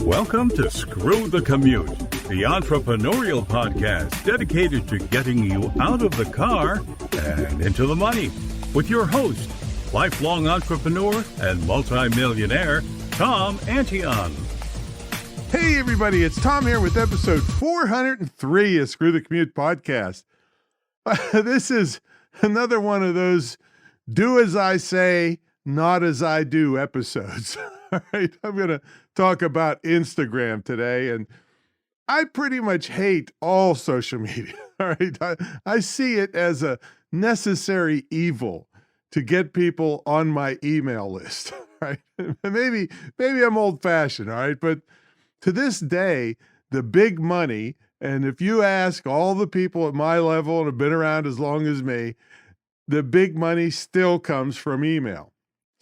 Welcome to Screw the Commute, the entrepreneurial podcast dedicated to getting you out of the car and into the money. With your host, lifelong entrepreneur and multimillionaire, Tom Antion. Hey everybody, it's Tom here with episode 403 of Screw the Commute podcast. This is another one of those do as I say, not as I do episodes. All right, I'm going to talk about Instagram today, and I pretty much hate all social media. All right, I see it as a necessary evil to get people on my email list. Right? Maybe I'm old-fashioned. All right, but to this day, the big money, and if you ask all the people at my level and have been around as long as me, the big money still comes from email.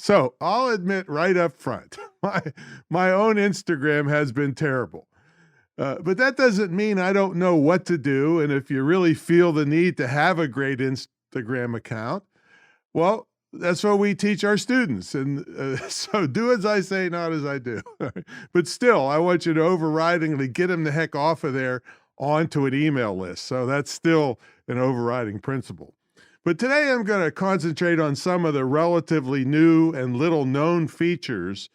So I'll admit right up front, my own Instagram has been terrible. But that doesn't mean I don't know what to do. And if you really feel the need to have a great Instagram account, well, that's what we teach our students. And so do as I say, not as I do. But still, I want you to overridingly get them the heck off of there onto an email list. So that's still an overriding principle. But today I'm going to concentrate on some of the relatively new and little known features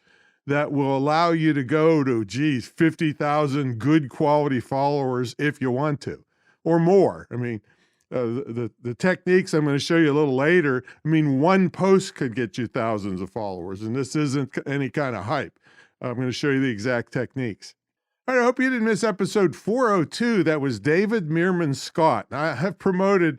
that will allow you to go to, 50,000 good quality followers if you want to, or more. I mean, the techniques I'm going to show you a little later, one post could get you thousands of followers, and this isn't any kind of hype. I'm going to show you the exact techniques. All right, I hope you didn't miss episode 402. That was David Meerman Scott. I have promoted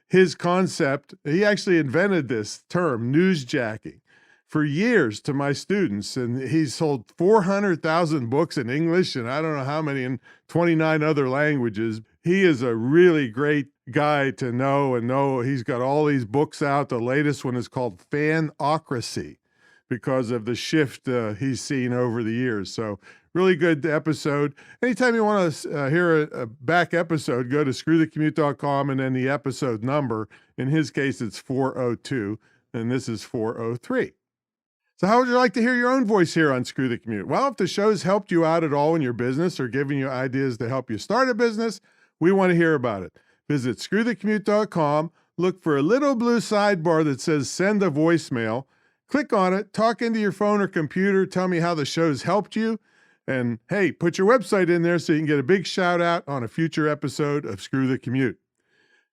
his concept. He actually invented this term, newsjacking, for years to my students. And he's sold 400,000 books in English and I don't know how many in 29 other languages. He is a really great guy to know and know. He's got all these books out. The latest one is called Fanocracy because of the shift he's seen over the years. So really good episode. Anytime you want to hear a back episode, go to screwthecommute.com and then the episode number. In his case, it's 402, and this is 403. So how would you like to hear your own voice here on Screw the Commute? Well, if the show's helped you out at all in your business or giving you ideas to help you start a business, we want to hear about it. Visit screwthecommute.com, look for a little blue sidebar that says send a voicemail. Click on it, talk into your phone or computer, tell me how the show's helped you. And hey, put your website in there so you can get a big shout out on a future episode of Screw the Commute.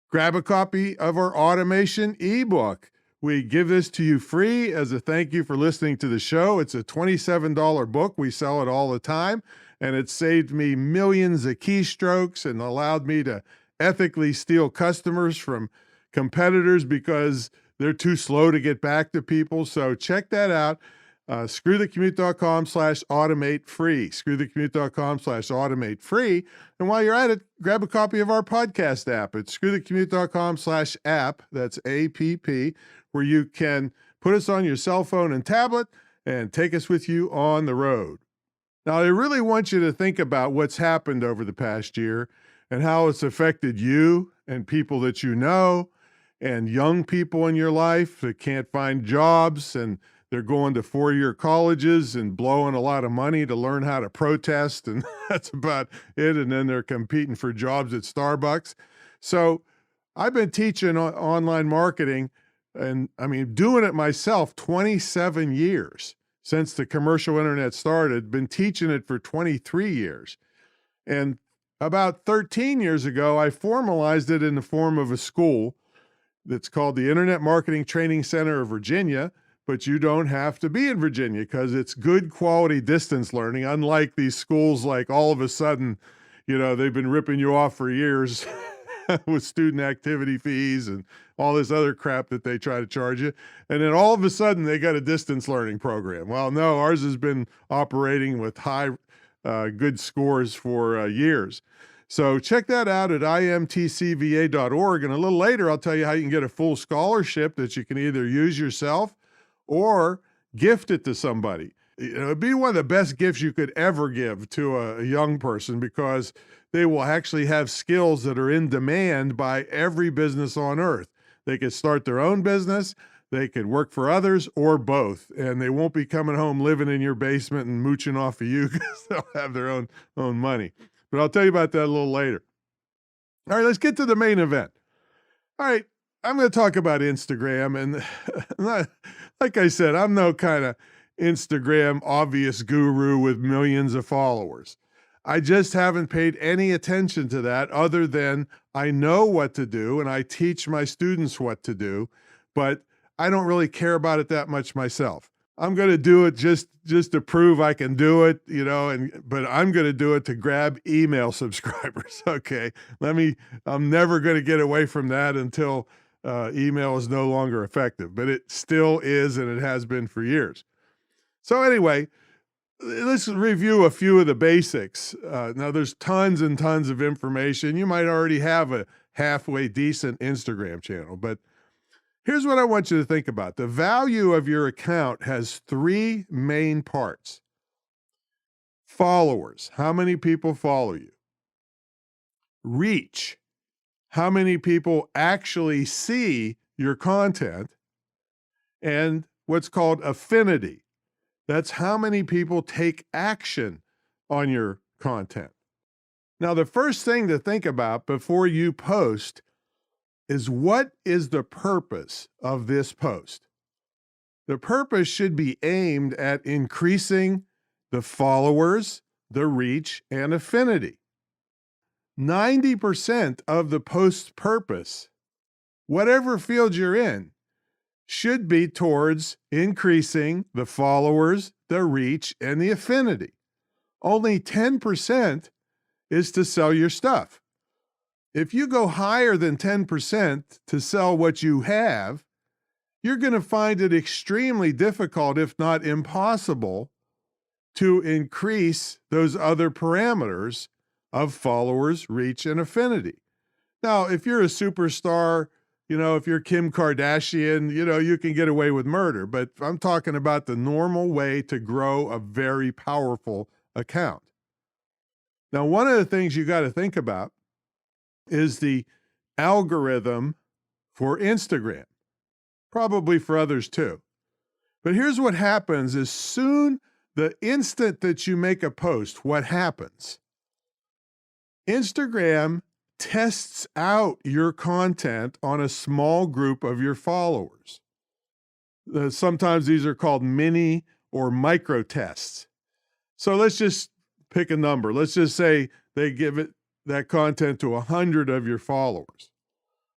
Grab a copy of our automation ebook. We give this to you free as a thank you for listening to the show. It's a $27 book. We sell it all the time, and it saved me millions of keystrokes and allowed me to ethically steal customers from competitors because they're too slow to get back to people. So check that out. Screwthecommute.com/automate free. Screwthecommute.com/automate free. And while you're at it, grab a copy of our podcast app. It's screwthecommute.com/app. That's APP, where you can put us on your cell phone and tablet and take us with you on the road. Now, I really want you to think about what's happened over the past year and how it's affected you and people that you know and young people in your life that can't find jobs and they're going to four-year colleges and blowing a lot of money to learn how to protest, and that's about it. And then they're competing for jobs at Starbucks. So I've been teaching online marketing, and doing it myself 27 years since the commercial internet started, been teaching it for 23 years. And about 13 years ago, I formalized it in the form of a school that's called the Internet Marketing Training Center of Virginia. But you don't have to be in Virginia because it's good quality distance learning, unlike these schools like all of a sudden, they've been ripping you off for years with student activity fees and all this other crap that they try to charge you. And then all of a sudden they got a distance learning program. Well, no, ours has been operating with high good scores for years. So check that out at imtcva.org. And a little later, I'll tell you how you can get a full scholarship that you can either use yourself or gift it to somebody. It'd be one of the best gifts you could ever give to a young person because they will actually have skills that are in demand by every business on earth. They can start their own business. They could work for others or both, and they won't be coming home living in your basement and mooching off of you because they'll have their own money. But I'll tell you about that a little later. All right, let's get to the main event. All right, I'm going to talk about Instagram. And like I said, I'm no kind of Instagram obvious guru with millions of followers. I just haven't paid any attention to that other than I know what to do and I teach my students what to do, but I don't really care about it that much myself. I'm going to do it just to prove I can do it, but I'm going to do it to grab email subscribers. Okay. I'm never going to get away from that until email is no longer effective, but it still is, and it has been for years. So anyway, let's review a few of the basics. Now there's tons and tons of information. You might already have a halfway decent Instagram channel, but here's what I want you to think about. The value of your account has three main parts. Followers, how many people follow you? Reach, how many people actually see your content? And what's called affinity, that's how many people take action on your content. Now, the first thing to think about before you post is, what is the purpose of this post? The purpose should be aimed at increasing the followers, the reach, and affinity. 90% of the post's purpose, whatever field you're in, should be towards increasing the followers, the reach, and the affinity. Only 10% is to sell your stuff. If you go higher than 10% to sell what you have, you're going to find it extremely difficult, if not impossible, to increase those other parameters of followers, reach, and affinity. Now, if you're a superstar, if you're Kim Kardashian, you can get away with murder, but I'm talking about the normal way to grow a very powerful account. Now, one of the things you got to think about is the algorithm for Instagram, probably for others too. But here's what happens: the instant that you make a post, what happens? Instagram tests out your content on a small group of your followers. Sometimes these are called mini or micro tests. So let's just pick a number. Let's just say they give that content to 100 of your followers.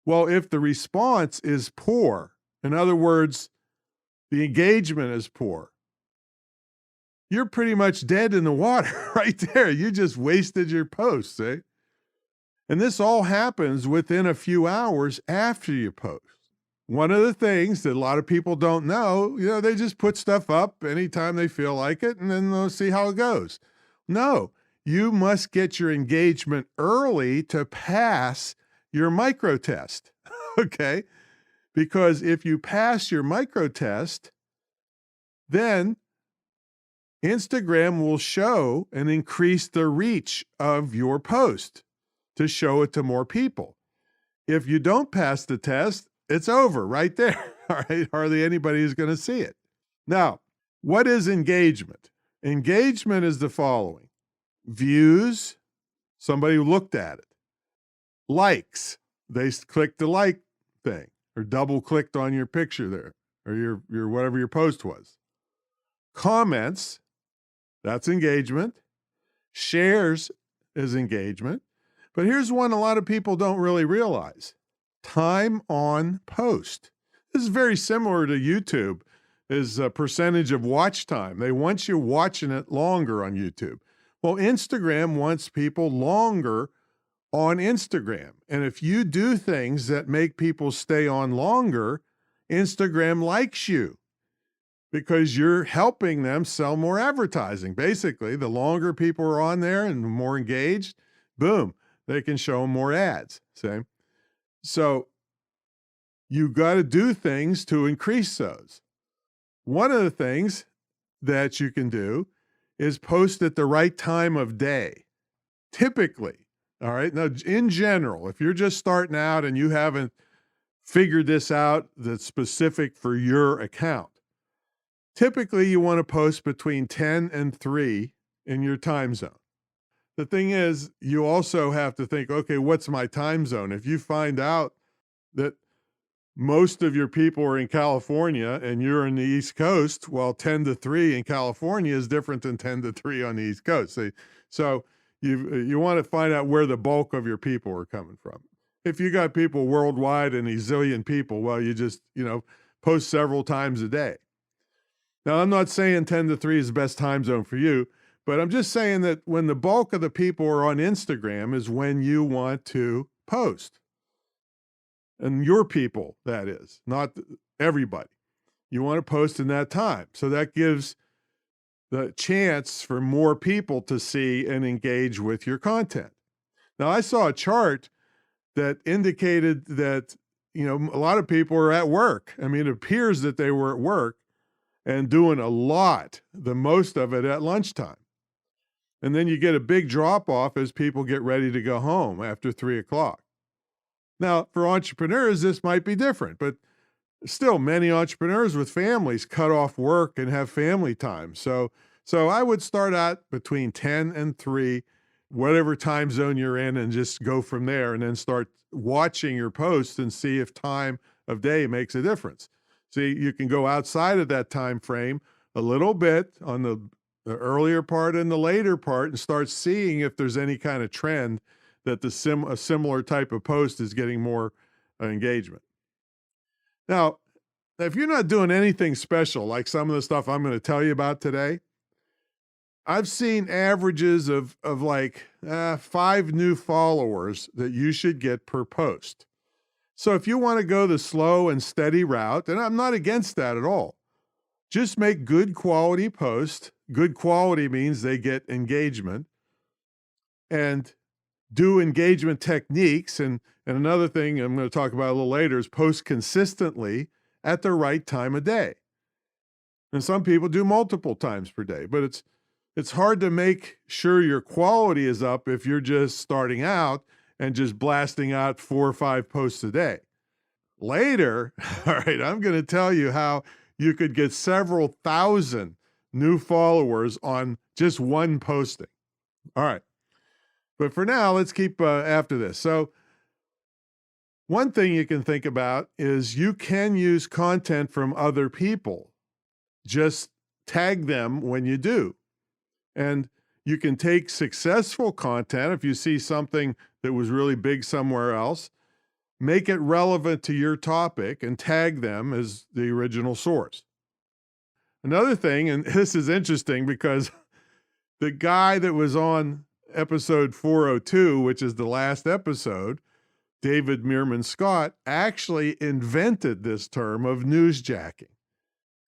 Well, if the response is poor, in other words, the engagement is poor, you're pretty much dead in the water right there. You just wasted your post, eh? And this all happens within a few hours after you post. One of the things that a lot of people don't know, they just put stuff up anytime they feel like it, and then they'll see how it goes. No, you must get your engagement early to pass your micro test, okay? Because if you pass your micro test, then Instagram will show and increase the reach of your post to show it to more people. If you don't pass the test, it's over right there. All right, hardly anybody is going to see it. Now, what is engagement? Engagement is the following: views, somebody looked at it; likes, they clicked the like thing or double clicked on your picture there, or your whatever your post was; comments, that's engagement; shares is engagement. But here's one a lot of people don't really realize: time on post. This is very similar to YouTube, is a percentage of watch time. They want you watching it longer on YouTube. Well, Instagram wants people longer on Instagram. And if you do things that make people stay on longer, Instagram likes you because you're helping them sell more advertising. Basically, the longer people are on there and more engaged, boom, they can show them more ads. See? So you got to do things to increase those. One of the things that you can do is post at the right time of day. Typically, all right? Now, in general, if you're just starting out and you haven't figured this out that's specific for your account. Typically, you want to post between 10 and 3 in your time zone. The thing is, you also have to think, okay, what's my time zone? If you find out that most of your people are in California and you're in the East Coast, well, 10 to 3 in California is different than 10 to 3 on the East Coast. So you want to find out where the bulk of your people are coming from. If you got people worldwide and a zillion people, well, you just, post several times a day. Now, I'm not saying 10 to 3 is the best time zone for you, but I'm just saying that when the bulk of the people are on Instagram is when you want to post. And your people, that is, not everybody. You want to post in that time. So that gives the chance for more people to see and engage with your content. Now, I saw a chart that indicated that, a lot of people are at work. I mean, it appears that they were at work and doing a lot, the most of it at lunchtime. And then you get a big drop off as people get ready to go home after 3 o'clock. Now, for entrepreneurs, this might be different, but still many entrepreneurs with families cut off work and have family time. So I would start out between 10 and 3, whatever time zone you're in, and just go from there and then start watching your posts and see if time of day makes a difference. See, you can go outside of that time frame a little bit on the earlier part and the later part and start seeing if there's any kind of trend that a similar type of post is getting more engagement. Now, if you're not doing anything special, like some of the stuff I'm going to tell you about today, I've seen averages of like 5 new followers that you should get per post. So if you want to go the slow and steady route, and I'm not against that at all, just make good quality posts. Good quality means they get engagement. And do engagement techniques. And another thing I'm going to talk about a little later is post consistently at the right time of day. And some people do multiple times per day, but it's hard to make sure your quality is up if you're just starting out and just blasting out 4 or 5 posts a day. Later, all right, I'm going to tell you how you could get several thousand new followers on just one posting. All right. But for now, let's keep after this. So one thing you can think about is you can use content from other people. Just tag them when you do. And you can take successful content, if you see something that was really big somewhere else, make it relevant to your topic and tag them as the original source. Another thing, and this is interesting because the guy that was on episode 402, which is the last episode, David Meerman Scott, actually invented this term of newsjacking.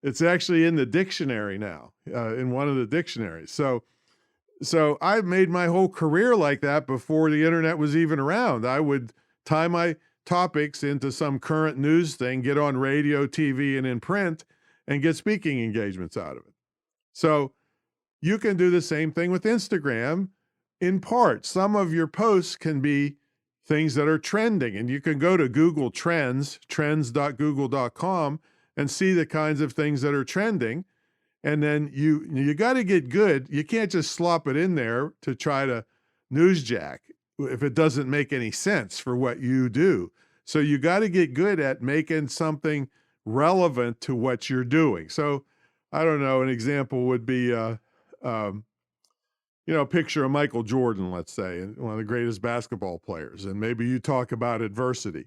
It's actually in the dictionary now, in one of the dictionaries. So I've made my whole career like that before the internet was even around. I would tie my topics into some current news thing, get on radio, TV, and in print, and get speaking engagements out of it. So you can do the same thing with Instagram. In part, some of your posts can be things that are trending, and you can go to Google Trends, trends.google.com, and see the kinds of things that are trending. And then you got to get good. You can't just slop it in there to try to newsjack if it doesn't make any sense for what you do. So you got to get good at making something relevant to what you're doing. So I don't know, an example would be, a picture of Michael Jordan, let's say, one of the greatest basketball players, and maybe you talk about adversity.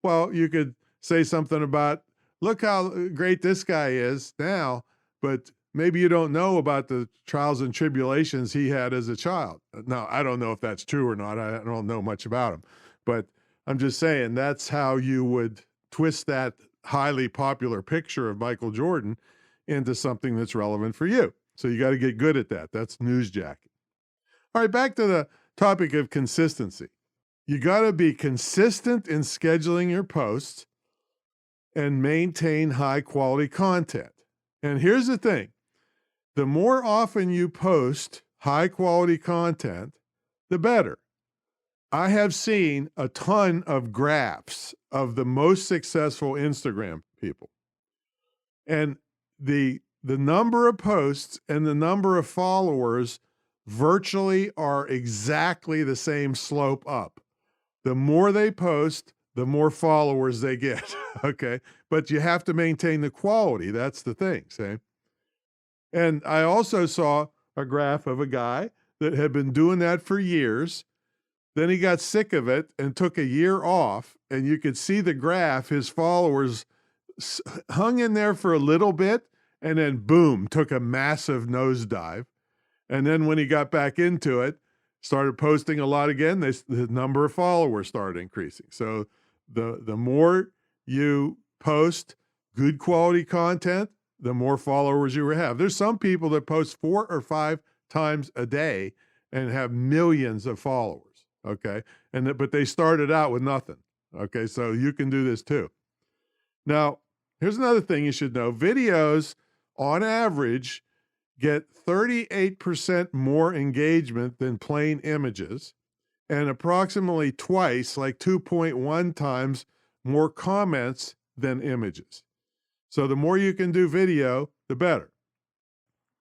Well, you could say something about, look how great this guy is now, but maybe you don't know about the trials and tribulations he had as a child. Now, I don't know if that's true or not. I don't know much about him, but I'm just saying that's how you would twist that highly popular picture of Michael Jordan into something that's relevant for you. So you got to get good at that. That's newsjacking. All right, back to the topic of consistency. You got to be consistent in scheduling your posts and maintain high quality content. And here's the thing. The more often you post high quality content, the better. I have seen a ton of graphs of the most successful Instagram people. And the number of posts and the number of followers virtually are exactly the same slope up. The more they post, the more followers they get. Okay. But you have to maintain the quality. That's the thing. See? And I also saw a graph of a guy that had been doing that for years. Then he got sick of it and took a year off. And you could see the graph, his followers hung in there for a little bit and then boom, took a massive nosedive. And then when he got back into it, started posting a lot again, the number of followers started increasing. So the more you post good quality content, the more followers you have. There's some people that post 4 or 5 times a day and have millions of followers. Okay. But they started out with nothing. Okay. So you can do this too. Now, here's another thing you should know. Videos on average get 38% more engagement than plain images and approximately twice, like 2.1 times more comments than images. So the more you can do video, the better.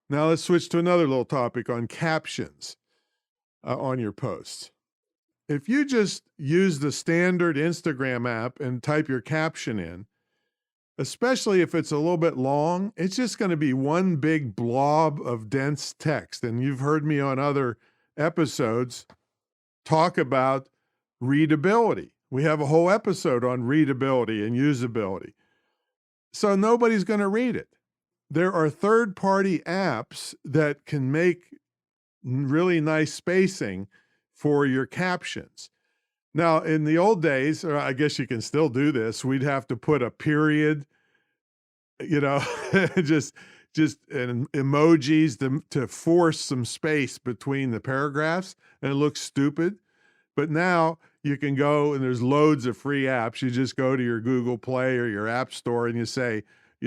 Now let's switch to another little topic on captions on your posts. If you just use the standard Instagram app and type your caption in, especially if it's a little bit long, it's just going to be one big blob of dense text. And you've heard me on other episodes talk about readability. We have a whole episode on readability and usability. So nobody's going to read it. There are third-party apps that can make really nice spacing for your captions. Now, in the old days, or I guess you can still do this, we'd have to put a period, just emojis to force some space between the paragraphs, and it looks stupid. But now you can go, and there's loads of free apps. You just go to your Google Play or your App Store, and you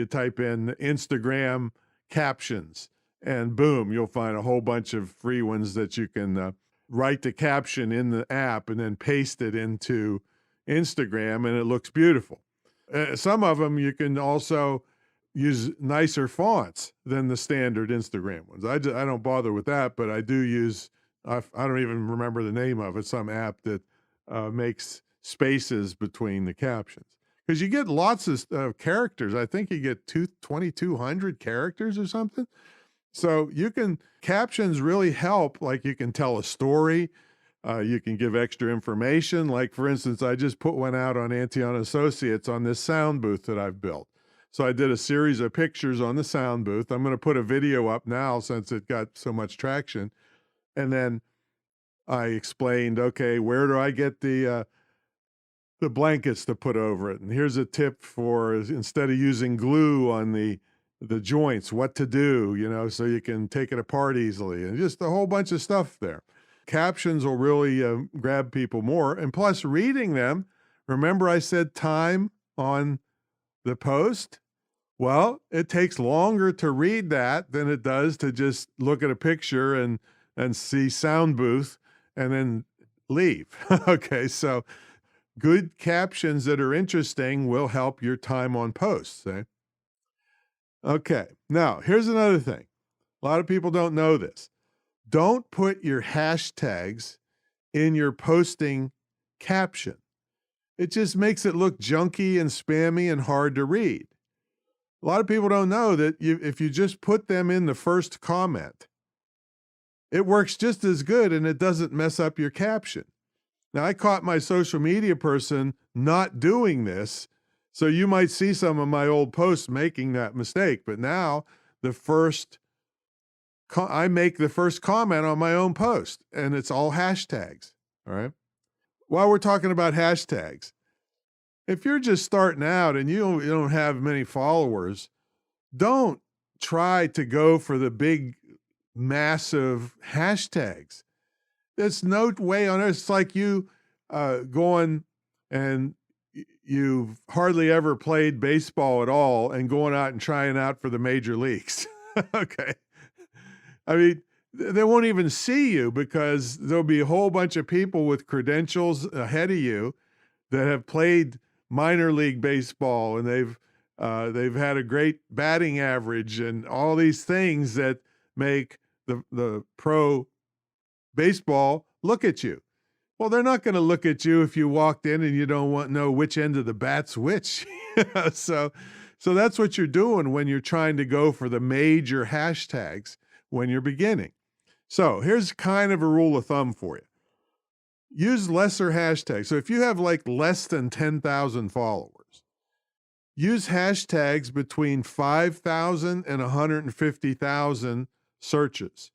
type in Instagram captions, and boom, you'll find a whole bunch of free ones that you can write the caption in the app and then paste it into Instagram, and it looks beautiful. Some of them you can also use nicer fonts than the standard Instagram ones. I don't bother with that, but I do use, I don't even remember the name of it, some app that makes spaces between the captions. Because you get lots of characters. I think you get 2,200 characters or something. So captions really help, like you can tell a story, you can give extra information. Like, for instance, I just put one out on Antion Associates on this sound booth that I've built. So I did a series of pictures on the sound booth. I'm going to put a video up now since it got so much traction. And then I explained, okay, where do I get the blankets to put over it? And here's a tip for, instead of using glue on the joints, what to do, so you can take it apart easily, and just a whole bunch of stuff there. Captions will really grab people more. And plus, reading them, remember I said time on the post? Well, it takes longer to read that than it does to just look at a picture and see sound booth and then leave. Okay, so good captions that are interesting will help your time on posts. Eh? Okay, now here's another thing. A lot of people don't know this. Don't put your hashtags in your posting caption. It just makes it look junky and spammy and hard to read. A lot of people don't know that if you just put them in the first comment, it works just as good and it doesn't mess up your caption. Now, I caught my social media person not doing this, so you might see some of my old posts making that mistake. But now I make the first comment on my own post, and it's all hashtags, all right? While we're talking about hashtags, if you're just starting out and you don't have many followers, don't try to go for the big, massive hashtags. There's no way on earth. It's like you going and you've hardly ever played baseball at all and going out and trying out for the major leagues. Okay. I mean, they won't even see you because there'll be a whole bunch of people with credentials ahead of you that have played minor league baseball, and they've had a great batting average and all these things that make the pro baseball look at you. Well, they're not going to look at you if you walked in and you don't know which end of the bat's which. So that's what you're doing when you're trying to go for the major hashtags when you're beginning. So here's kind of a rule of thumb for you. Use lesser hashtags. So if you have like less than 10,000 followers, use hashtags between 5,000 and 150,000 searches.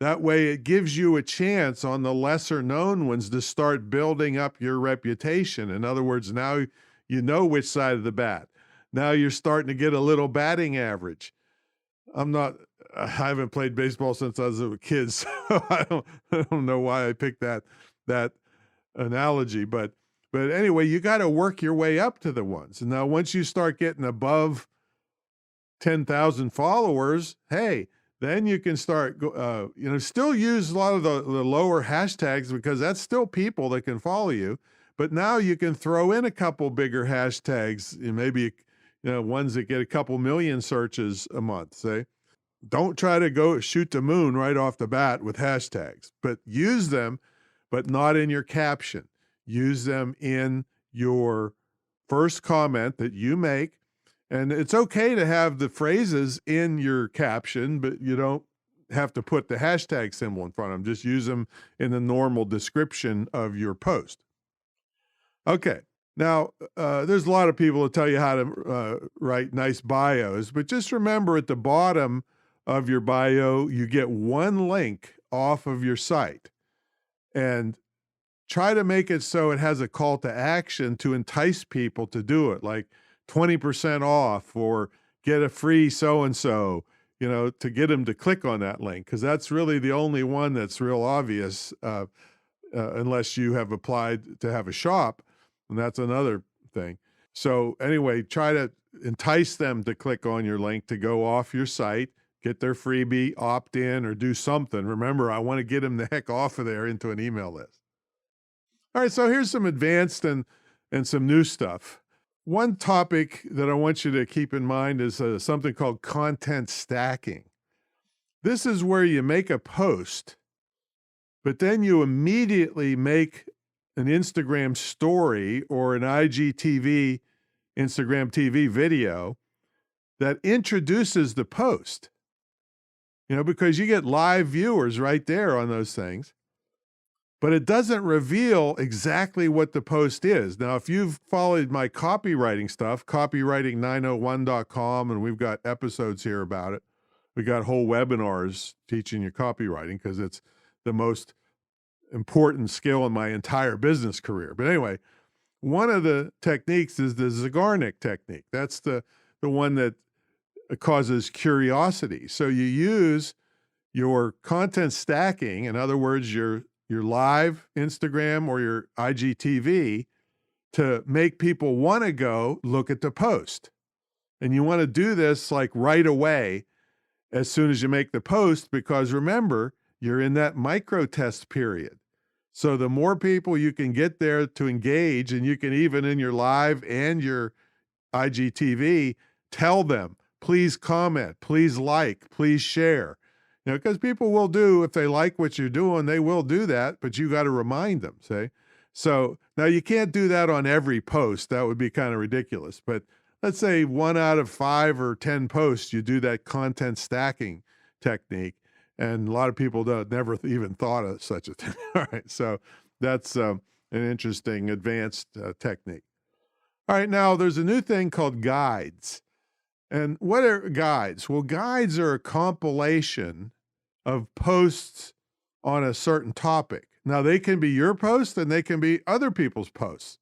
That way it gives you a chance on the lesser known ones to start building up your reputation. In other words, now you know which side of the bat. Now you're starting to get a little batting average. I haven't played baseball since I was a kid, so I don't know why I picked that analogy, but anyway, you got to work your way up to the ones. And now once you start getting above 10,000 followers, hey, then you can start, still use a lot of the lower hashtags because that's still people that can follow you. But now you can throw in a couple bigger hashtags, maybe, ones that get a couple million searches a month, say. Don't try to go shoot the moon right off the bat with hashtags, but use them, but not in your caption. Use them in your first comment that you make. And it's okay to have the phrases in your caption, but you don't have to put the hashtag symbol in front of them. Just use them in the normal description of your post. Okay. Now, there's a lot of people that tell you how to write nice bios, but just remember at the bottom of your bio, you get one link off of your site, and try to make it so it has a call to action to entice people to do it, like 20% off or get a free so-and-so, to get them to click on that link, because that's really the only one that's real obvious, unless you have applied to have a shop, and that's another thing. So anyway, try to entice them to click on your link to go off your site, get their freebie, opt in, or do something. Remember, I want to get them the heck off of there into an email list. All right, so here's some advanced and some new stuff. One topic that I want you to keep in mind is something called content stacking. This is where you make a post, but then you immediately make an Instagram story or an IGTV, Instagram TV video that introduces the post. Because you get live viewers right there on those things, but it doesn't reveal exactly what the post is. Now, if you've followed my copywriting stuff, copywriting901.com, and we've got episodes here about it. We got whole webinars teaching you copywriting because it's the most important skill in my entire business career. But anyway, one of the techniques is the Zygarnik technique. That's the one that causes curiosity. So you use your content stacking, in other words, your live Instagram or your IGTV, to make people want to go look at the post. And you want to do this like right away as soon as you make the post, because remember, you're in that micro test period. So the more people you can get there to engage, and you can even in your live and your IGTV tell them, please comment, please like, please share. Because people will do, if they like what you're doing, they will do that, but you got to remind them, see? So now you can't do that on every post. That would be kind of ridiculous. But let's say 1 out of 5 or 10 posts, you do that content stacking technique. And a lot of people never even thought of such a thing. All right, so that's an interesting advanced technique. All right, now there's a new thing called guides. And what are guides? Well, guides are a compilation of posts on a certain topic. Now, they can be your posts and they can be other people's posts.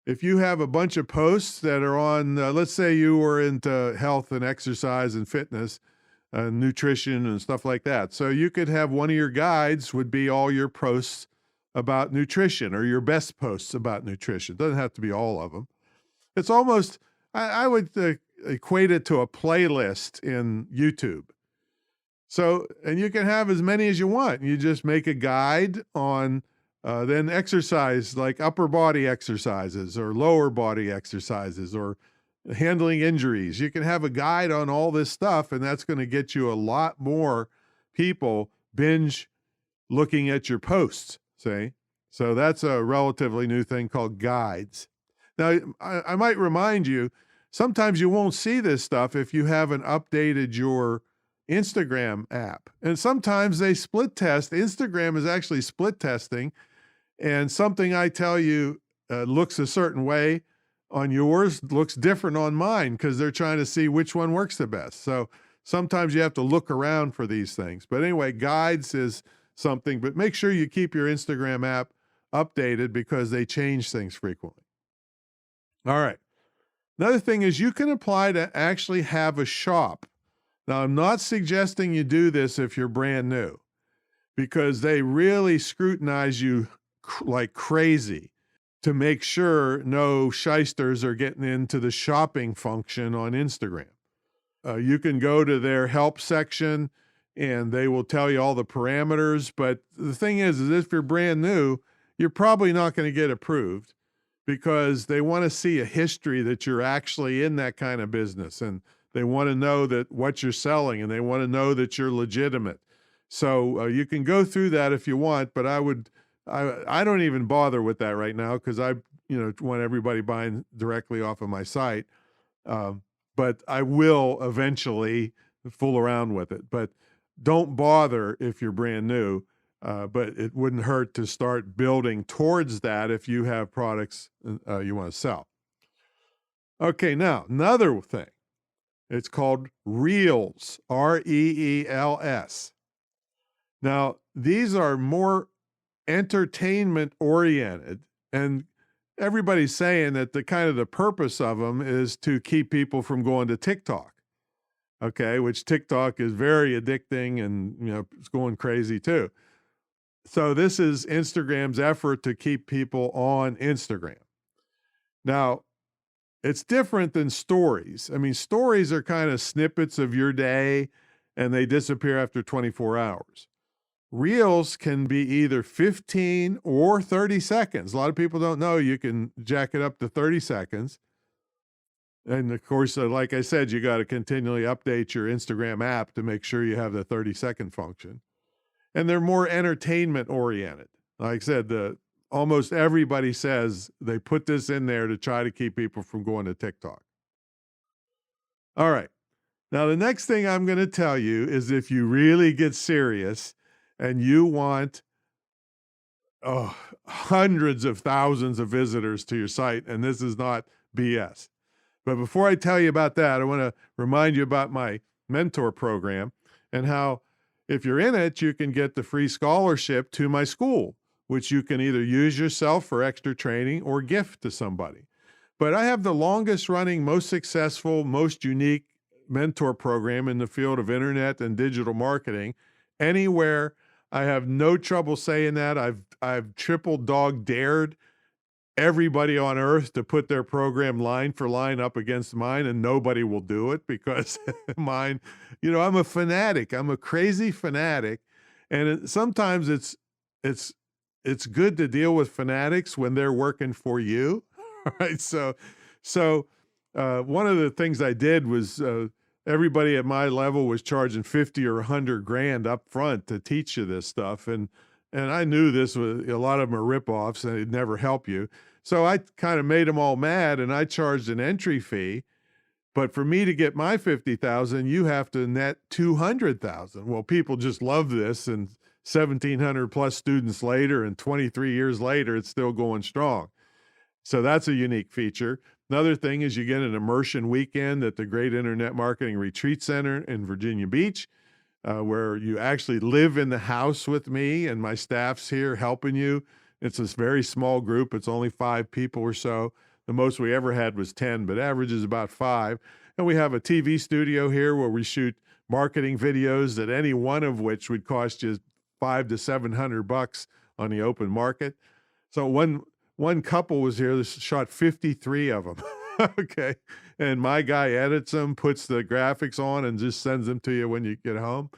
If you have a bunch of posts that are on, let's say you were into health and exercise and fitness, nutrition and stuff like that. So you could have one of your guides would be all your posts about nutrition, or your best posts about nutrition. It doesn't have to be all of them. It's almost, I would equate it to a playlist in YouTube. So, and you can have as many as you want. You just make a guide on then exercise, like upper body exercises or lower body exercises or handling injuries. You can have a guide on all this stuff, and that's going to get you a lot more people binge looking at your posts, see? So that's a relatively new thing called guides. Now, I might remind you, sometimes you won't see this stuff if you haven't updated your Instagram app. And sometimes they split test. Instagram is actually split testing, and something I tell you looks a certain way on yours looks different on mine because they're trying to see which one works the best. So sometimes you have to look around for these things. But anyway, guides is something, but make sure you keep your Instagram app updated because they change things frequently. All right. Another thing is you can apply to actually have a shop. Now, I'm not suggesting you do this if you're brand new because they really scrutinize you like crazy to make sure no shysters are getting into the shopping function on Instagram. You can go to their help section and they will tell you all the parameters. But the thing is if you're brand new, you're probably not going to get approved because they want to see a history that you're actually in that kind of business. And they want to know that what you're selling and they want to know that you're legitimate. So you can go through that if you want, but I don't even bother with that right now because I want everybody buying directly off of my site. But I will eventually fool around with it. But don't bother if you're brand new. But it wouldn't hurt to start building towards that if you have products you want to sell. Okay, now another thing. It's called Reels, Reels. Now, these are more entertainment oriented, and everybody's saying that the kind of the purpose of them is to keep people from going to TikTok. Okay, which TikTok is very addicting and it's going crazy too. So this is Instagram's effort to keep people on Instagram. Now, it's different than stories. I mean, stories are kind of snippets of your day and they disappear after 24 hours. Reels can be either 15 or 30 seconds. A lot of people don't know you can jack it up to 30 seconds. And of course, like I said, you got to continually update your Instagram app to make sure you have the 30-second function. And they're more entertainment oriented. Like I said, almost everybody says they put this in there to try to keep people from going to TikTok. All right. Now, the next thing I'm going to tell you is if you really get serious and you want hundreds of thousands of visitors to your site, and this is not BS. But before I tell you about that, I want to remind you about my mentor program and how if you're in it, you can get the free scholarship to my school, which you can either use yourself for extra training or gift to somebody. But I have the longest running, most successful, most unique mentor program in the field of internet and digital marketing. Anywhere, I have no trouble saying that. I've triple dog dared everybody on earth to put their program line for line up against mine, and nobody will do it because mine, I'm a fanatic. I'm a crazy fanatic. And sometimes it's good to deal with fanatics when they're working for you. All right. So one of the things I did was everybody at my level was charging 50 or 100 grand up front to teach you this stuff. And I knew this was a lot of them are ripoffs and it'd never help you. So I kind of made them all mad and I charged an entry fee. But for me to get my 50,000, you have to net 200,000. Well, people just love this, and 1,700 plus students later and 23 years later, it's still going strong. So that's a unique feature. Another thing is you get an immersion weekend at the Great Internet Marketing Retreat Center in Virginia Beach, where you actually live in the house with me and my staff's here helping you. It's this very small group. It's only 5 people or so. The most we ever had was 10, but average is about 5. And we have a TV studio here where we shoot marketing videos that any one of which would cost you $500 to $700 on the open market. So one couple was here that shot 53 of them. Okay. And my guy edits them, puts the graphics on, and just sends them to you when you get home.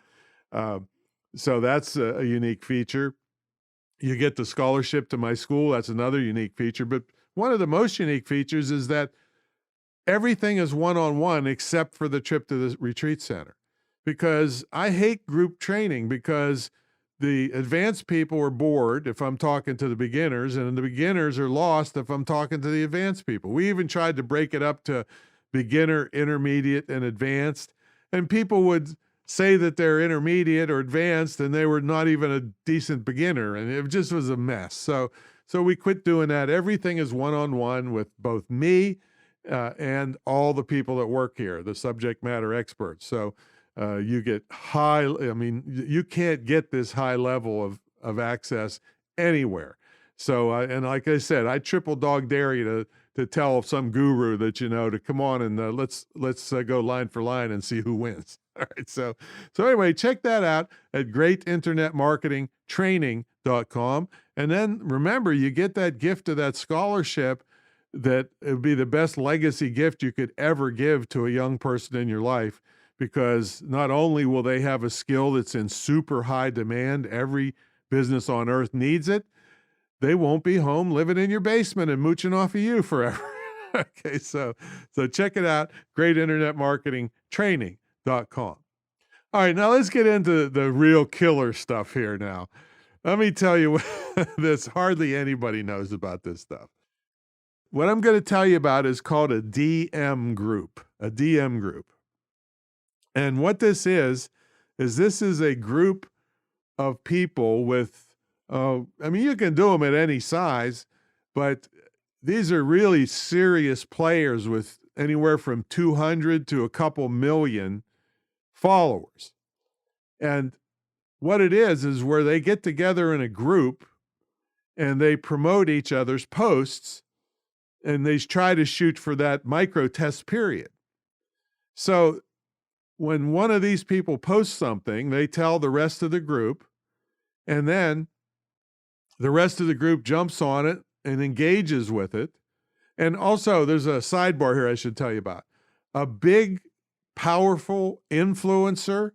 So that's a unique feature. You get the scholarship to my school. That's another unique feature. But one of the most unique features is that everything is one-on-one except for the trip to the retreat center. Because I hate group training, because the advanced people are bored if I'm talking to the beginners, and the beginners are lost if I'm talking to the advanced people. We even tried to break it up to beginner, intermediate, and advanced, and people would say that they're intermediate or advanced, and they were not even a decent beginner, and it just was a mess. So we quit doing that. Everything is one-on-one with both me and all the people that work here, the subject matter experts. So you get you can't get this high level of access anywhere. So, and like I said, I triple dog dare you to tell some guru that you know to come on and let's go line for line and see who wins. All right. So anyway, check that out at greatinternetmarketingtraining.com. And then remember, you get that gift of that scholarship that it would be the best legacy gift you could ever give to a young person in your life, because not only will they have a skill that's in super high demand, every business on earth needs it, they won't be home living in your basement and mooching off of you forever. Okay, so check it out, greatinternetmarketingtraining.com. All right, now let's get into the real killer stuff here now. Let me tell you this, hardly anybody knows about this stuff. What I'm going to tell you about is called a DM group, And what this is a group of people with, you can do them at any size, but these are really serious players with anywhere from 200 to a couple million followers. And what it is where they get together in a group and they promote each other's posts, and they try to shoot for that micro test period. So when one of these people posts something, they tell the rest of the group, and then the rest of the group jumps on it and engages with it. And also, there's a sidebar here I should tell you about. A big, powerful influencer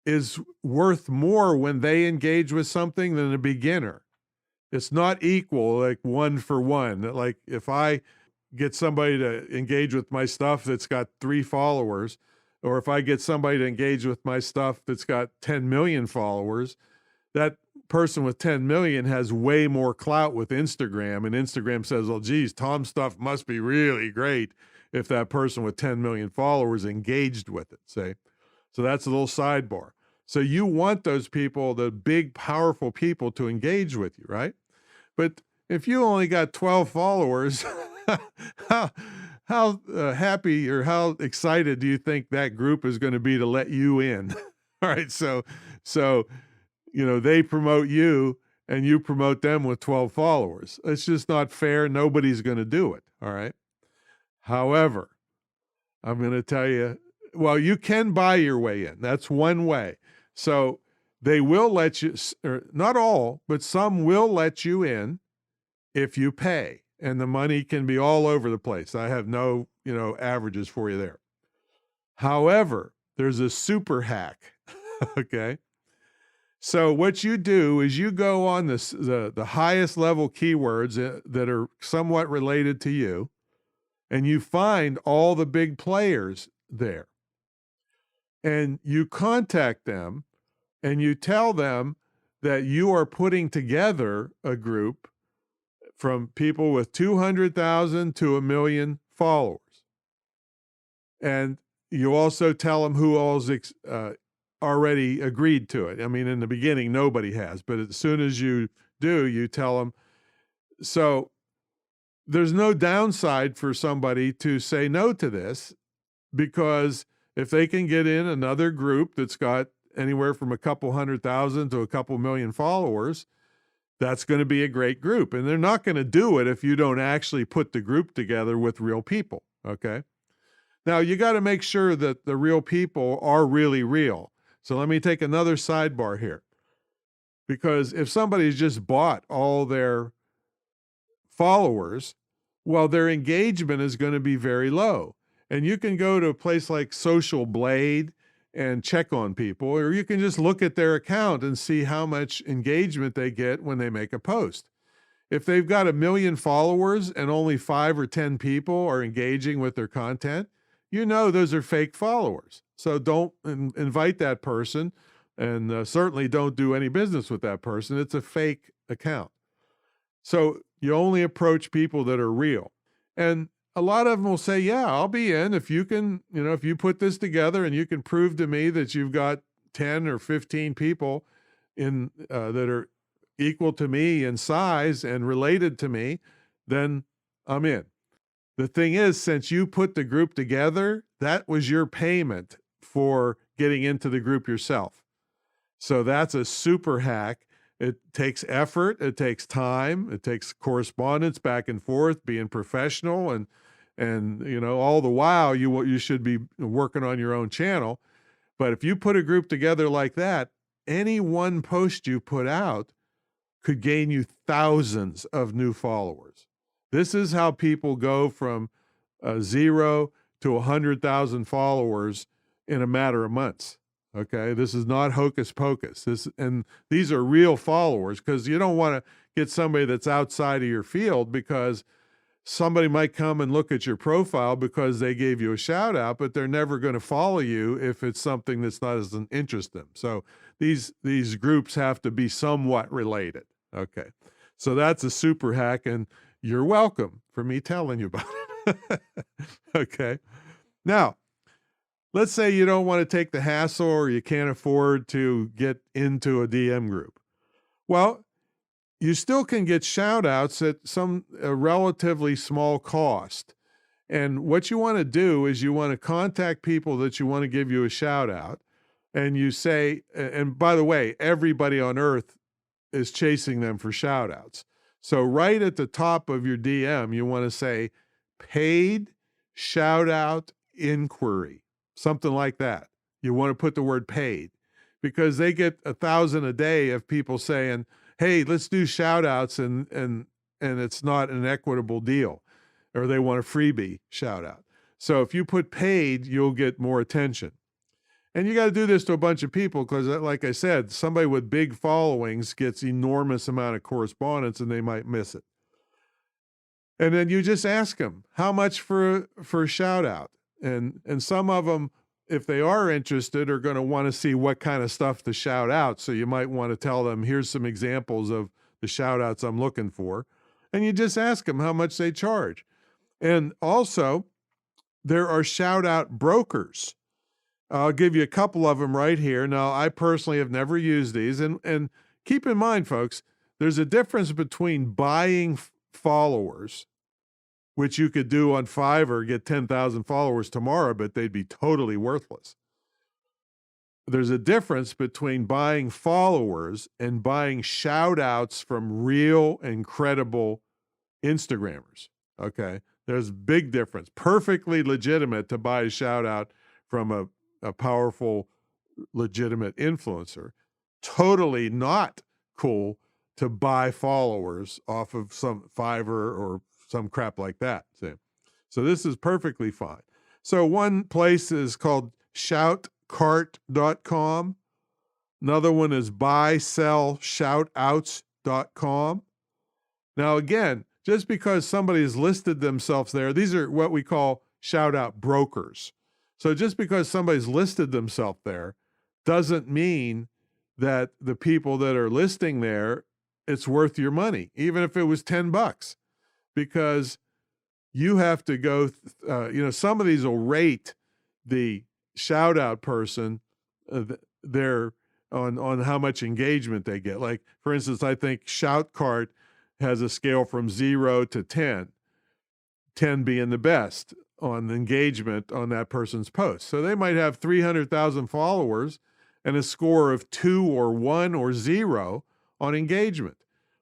is worth more when they engage with something than a beginner. It's not equal, like one for one. Like if I get somebody to engage with my stuff that's got 3 followers, or if I get somebody to engage with my stuff that's got 10 million followers, that person with 10 million has way more clout with Instagram. And Instagram says, well, geez, Tom's stuff must be really great if that person with 10 million followers engaged with it, say. So that's a little sidebar. So you want those people, the big, powerful people, to engage with you, right? But if you only got 12 followers, how happy or how excited do you think that group is going to be to let you in? All right, so they promote you and you promote them with 12 followers. It's just not fair. Nobody's going to do it, all right? However, I'm going to tell you, well, you can buy your way in. That's one way. So they will let you, or not all, but some will let you in if you pay. And the money can be all over the place. I have no, averages for you there. However, there's a super hack, okay? So what you do is you go on the highest level keywords that are somewhat related to you, and you find all the big players there. And you contact them, and you tell them that you are putting together a group from people with 200,000 to 1 million followers. And you also tell them who all's already agreed to it. I mean, in the beginning, nobody has, but as soon as you do, you tell them. So there's no downside for somebody to say no to this, because if they can get in another group that's got anywhere from a couple 100,000 to a couple million followers, that's going to be a great group. And they're not going to do it if you don't actually put the group together with real people, okay? Now, you got to make sure that the real people are really real. So let me take another sidebar here. Because if somebody's just bought all their followers, well, their engagement is going to be very low. And you can go to a place like Social Blade, and check on people, or you can just look at their account and see how much engagement they get when they make a post. If they've got 1 million followers and only 5 or 10 people are engaging with their content, you know those are fake followers. So don't invite that person, and certainly don't do any business with that person. It's a fake account. So you only approach people that are real. And a lot of them will say, yeah, I'll be in if you can, if you put this together and you can prove to me that you've got 10 or 15 people in that are equal to me in size and related to me, then I'm in. The thing is, since you put the group together, that was your payment for getting into the group yourself. So that's a super hack. It takes effort, it takes time, it takes correspondence back and forth, being professional, and all the while you should be working on your own channel. But if you put a group together like that, any one post you put out could gain you thousands of new followers. This is how people go from 0 to 100,000 followers in a matter of months. Okay, this is not hocus pocus. These are real followers, because you don't want to get somebody that's outside of your field, because somebody might come and look at your profile because they gave you a shout out, but they're never going to follow you if it's something that's not as an interest them. So these groups have to be somewhat related. Okay, so that's a super hack, and you're welcome for me telling you about it. Okay, now let's say you don't want to take the hassle, or you can't afford to get into a DM group. Well, you still can get shout outs at a relatively small cost. And what you want to do is you want to contact people that you want to give you a shout out. And you say, and by the way, everybody on earth is chasing them for shout outs. So right at the top of your DM, you want to say paid shout out inquiry, something like that. You want to put the word paid, because they get 1,000 a day of people saying, hey, let's do shout outs, and it's not an equitable deal, or they want a freebie shout out. So if you put paid, you'll get more attention. And you got to do this to a bunch of people, because like I said, somebody with big followings gets enormous amount of correspondence, and they might miss it. And then you just ask them, how much for a shout out? And some of them, if they are interested, are going to want to see what kind of stuff to shout out. So you might want to tell them, here's some examples of the shout outs I'm looking for. And you just ask them how much they charge. And also, there are shout out brokers. I'll give you a couple of them right here. Now, I personally have never used these. And keep in mind, folks, there's a difference between buying followers, which you could do on Fiverr, get 10,000 followers tomorrow, but they'd be totally worthless. There's a difference between buying followers and buying shout outs from real and credible Instagrammers. Okay. There's a big difference. Perfectly legitimate to buy a shout out from a powerful, legitimate influencer. Totally not cool to buy followers off of some Fiverr or some crap like that. See? So this is perfectly fine. So one place is called shoutcart.com. Another one is buysellshoutouts.com. Now, again, just because somebody has listed themselves there, these are what we call shout out brokers. So just because somebody's listed themselves there doesn't mean that the people that are listing there, it's worth your money, even if it was $10. Because you have to go, some of these will rate the shout out person their on how much engagement they get. Like, for instance, I think Shoutcart has a scale from 0 to 10, 10 being the best on engagement on that person's post. So they might have 300,000 followers and a score of 2 or 1 or 0 on engagement.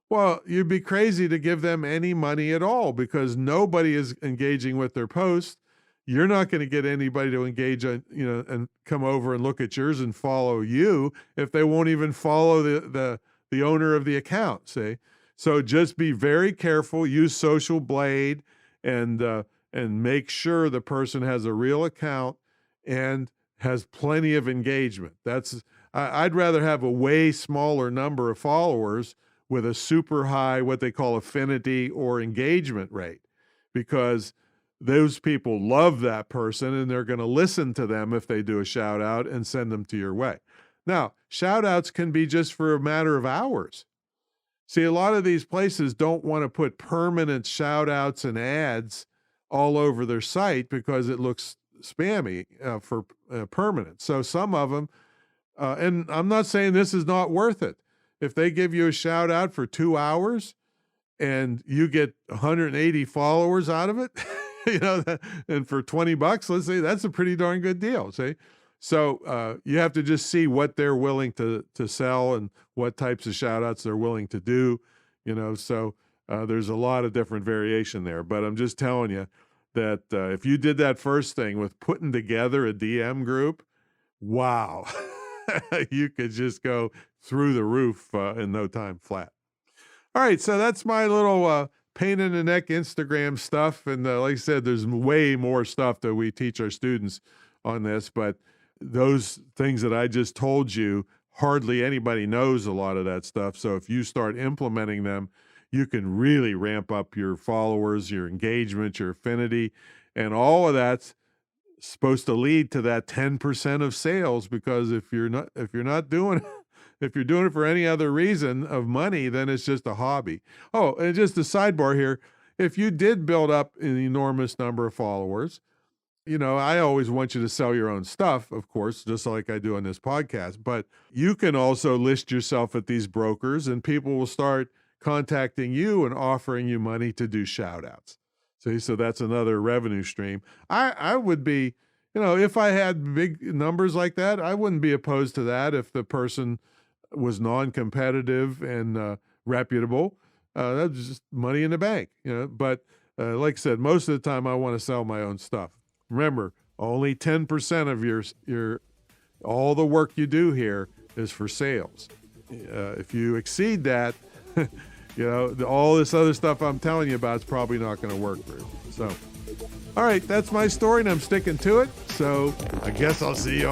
Well, you'd be crazy to give them any money at all because nobody is engaging with their post. You're not going to get anybody to engage on, and come over and look at yours and follow you if they won't even follow the owner of the account. See, so just be very careful. Use Social Blade and make sure the person has a real account and has plenty of engagement. I'd rather have a way smaller number of followers with a super high, what they call affinity or engagement rate, because those people love that person and they're going to listen to them if they do a shout out and send them to your way. Now, shout outs can be just for a matter of hours. See, a lot of these places don't want to put permanent shout outs and ads all over their site because it looks spammy for permanent. So some of them, and I'm not saying this is not worth it. If they give you a shout out for 2 hours and you get 180 followers out of it, and for $20, let's say, that's a pretty darn good deal. See? So you have to just see what they're willing to sell and what types of shout outs they're willing to do, so there's a lot of different variation there, but I'm just telling you that if you did that first thing with putting together a DM group, wow, you could just go through the roof in no time flat. All right, so that's my little pain in the neck Instagram stuff. And like I said, there's way more stuff that we teach our students on this, but those things that I just told you, hardly anybody knows a lot of that stuff. So if you start implementing them, you can really ramp up your followers, your engagement, your affinity, and all of that's supposed to lead to that 10% of sales. Because if you're not doing it, if you're doing it for any other reason of money, then it's just a hobby. Oh, and just a sidebar here. If you did build up an enormous number of followers, I always want you to sell your own stuff, of course, just like I do on this podcast, but you can also list yourself at these brokers and people will start contacting you and offering you money to do shout outs. So that's another revenue stream. I would be, if I had big numbers like that, I wouldn't be opposed to that if the person was non-competitive and reputable. That's just money in the bank, but like I said, most of the time I want to sell my own stuff. Remember, only 10% of all the work you do here is for sales. If you exceed that, all this other stuff I'm telling you about is probably not going to work for you. So, all right, that's my story and I'm sticking to it. So I guess I'll see you